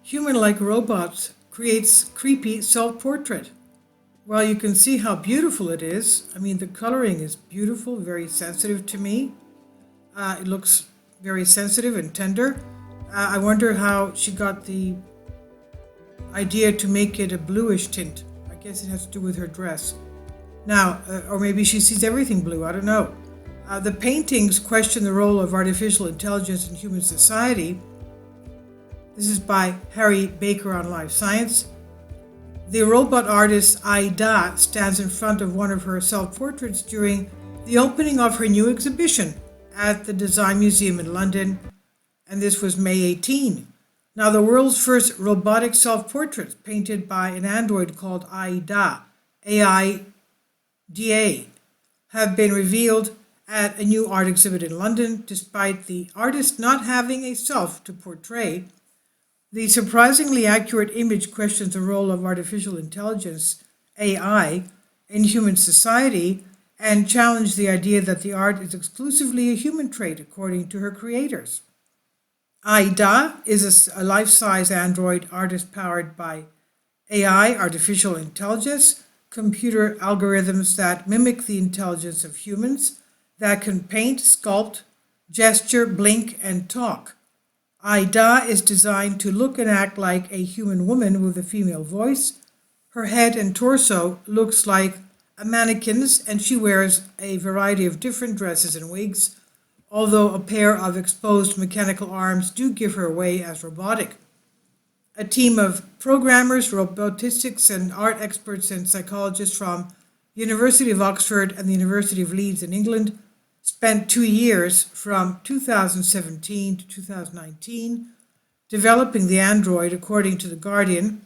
Human-like robots creates creepy self-portrait. Well, you can see how beautiful it is. I mean, the coloring is beautiful, very sensitive to me. It looks very sensitive and tender. I wonder how she got the idea to make it a bluish tint. I guess it has to do with her dress. Now, or maybe she sees everything blue, I don't know. The paintings question the role of artificial intelligence in human society. This is by Harry Baker on Life Science. The robot artist Hydra stands in front of one of her self-portraits during the opening of her new exhibition at the Design Museum in London, and this was May 18. Now, the world's first robotic self-portraits painted by an android called Hydra, AIDA, have been revealed at a new art exhibit in London, despite the artist not having a self to portray. The surprisingly accurate image questions the role of artificial intelligence, AI, in human society and challenged the idea that the art is exclusively a human trait, according to her creators. Aida is a life-size android artist powered by AI, artificial intelligence, computer algorithms that mimic the intelligence of humans, that can paint, sculpt, gesture, blink, and talk. Aida is designed to look and act like a human woman with a female voice. Her head and torso looks like a mannequin's, and she wears a variety of different dresses and wigs, although a pair of exposed mechanical arms do give her away as robotic. A team of programmers, robotistics, and art experts and psychologists from University of Oxford and the University of Leeds in England spent 2 years from 2017 to 2019 developing the android, according to The Guardian.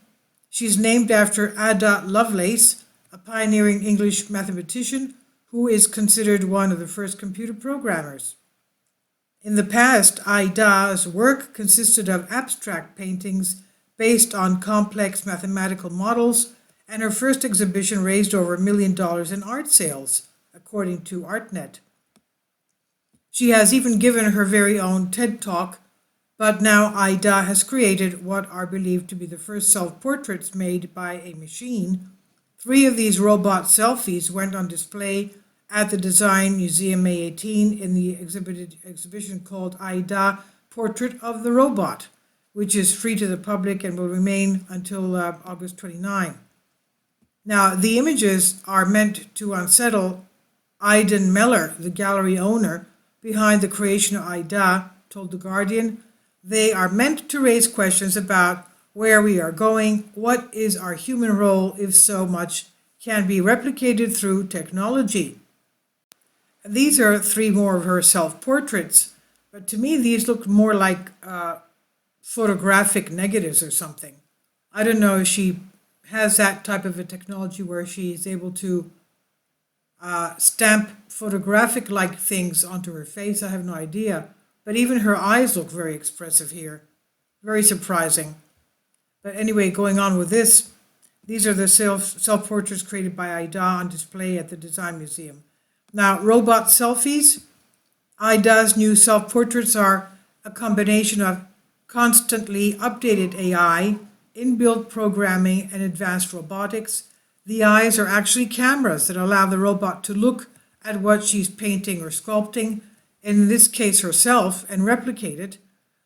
She's named after Ada Lovelace, a pioneering English mathematician who is considered one of the first computer programmers. In the past, Ida's work consisted of abstract paintings based on complex mathematical models, and her first exhibition raised over $1 million in art sales, according to ArtNet. She has even given her very own TED Talk, but now Ida has created what are believed to be the first self-portraits made by a machine. 3 of these robot selfies went on display at the Design Museum May 18 in the exhibition called Ida Portrait of the Robot, which is free to the public and will remain until August 29. Now, the images are meant to unsettle Aidan Meller, the gallery owner behind the creation of Ida, told The Guardian. They are meant to raise questions about where we are going, what is our human role if so much can be replicated through technology. These are 3 more of her self-portraits, but to me these look more like photographic negatives or something. I don't know if she has that type of a technology where she is able to stamp photographic-like things onto her face. I have no idea. But even her eyes look very expressive here. Very surprising. But anyway, going on with this, these are the self-portraits created by Ida on display at the Design Museum. Now, robot selfies. Ida's new self-portraits are a combination of constantly updated AI, inbuilt programming, and advanced robotics. The eyes are actually cameras that allow the robot to look at what she's painting or sculpting, in this case herself, and replicate it.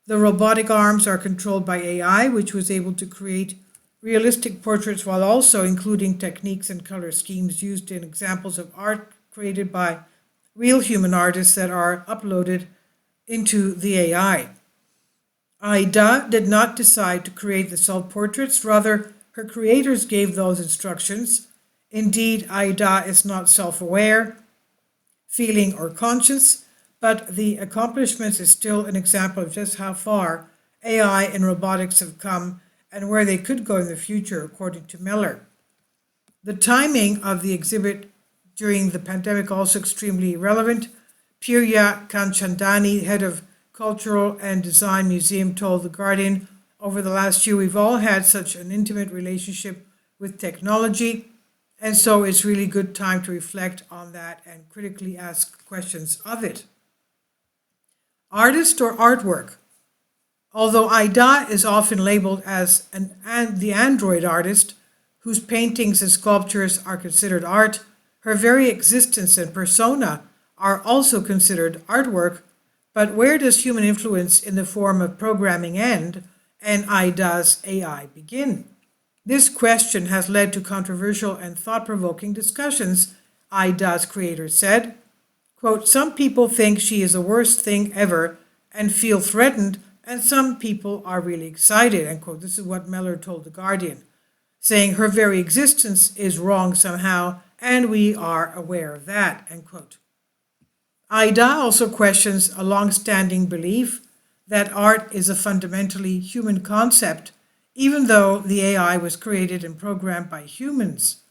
The robotic arms are controlled by AI, which was able to create realistic portraits while also including techniques and color schemes used in examples of art created by real human artists that are uploaded into the AI. Ida did not decide to create the self-portraits, rather her creators gave those instructions. Indeed, Ida is not self-aware, feeling, or conscious, but the accomplishments is still an example of just how far AI and robotics have come and where they could go in the future, according to Miller. The timing of the exhibit during the pandemic also extremely relevant. Priya Kanchandani, head of Cultural and Design Museum, told The Guardian, over the last year we've all had such an intimate relationship with technology, and so it's really good time to reflect on that and critically ask questions of it. Artist or artwork? Although Ida is often labeled as the android artist, whose paintings and sculptures are considered art, her very existence and persona are also considered artwork. But where does human influence in the form of programming end, and Ida's AI begin? This question has led to controversial and thought-provoking discussions, Ida's creator said. Quote, some people think she is the worst thing ever and feel threatened, and some people are really excited, end quote. This is what Mellor told The Guardian, saying her very existence is wrong somehow, and we are aware of that, end quote. Ida also questions a long-standing belief that art is a fundamentally human concept, even though the AI was created and programmed by humans.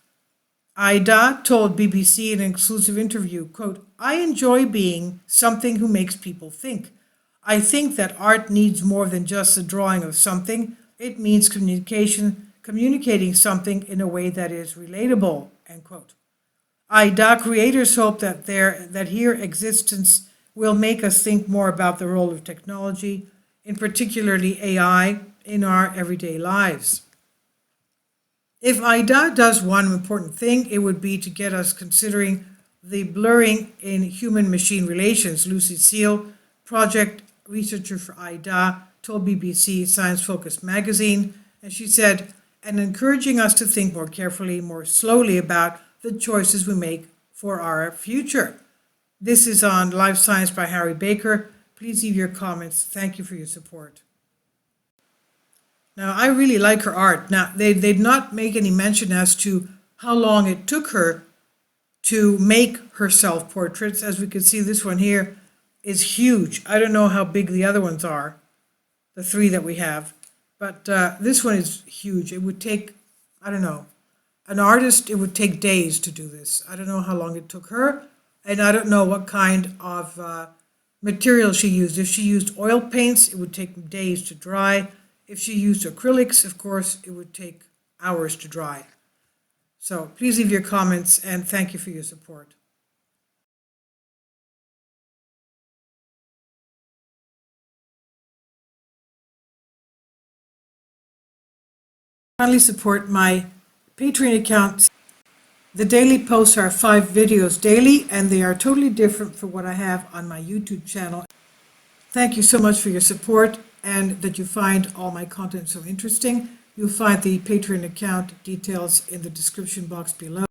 Ida told BBC in an exclusive interview, quote, I enjoy being something who makes people think. I think that art needs more than just the drawing of something. It means communicating something in a way that is relatable, end quote. Ida creators hope that her existence will make us think more about the role of technology, in particularly AI, in our everyday lives. If Ida does one important thing, it would be to get us considering the blurring in human-machine relations. Lucy Seal, project researcher for Ida, told BBC Science Focus magazine, and she said, and encouraging us to think more carefully, more slowly about the choices we make for our future. This is on Life Science by Harry Baker. Please leave your comments. Thank you for your support. Now, I really like her art. Now, they did not make any mention as to how long it took her to make her self-portraits. As we can see, this one here is huge. I don't know how big the other ones are, the three that we have, but this one is huge. It would take, I don't know, an artist, it would take days to do this. I don't know how long it took her, and I don't know what kind of material she used. If she used oil paints, it would take days to dry. If she used acrylics, of course, it would take hours to dry. So please leave your comments, and thank you for your support. Kindly support my Patreon account. The daily posts are 5 videos daily, and they are totally different from what I have on my YouTube channel. Thank you so much for your support and that you find all my content so interesting. You'll find the Patreon account details in the description box below.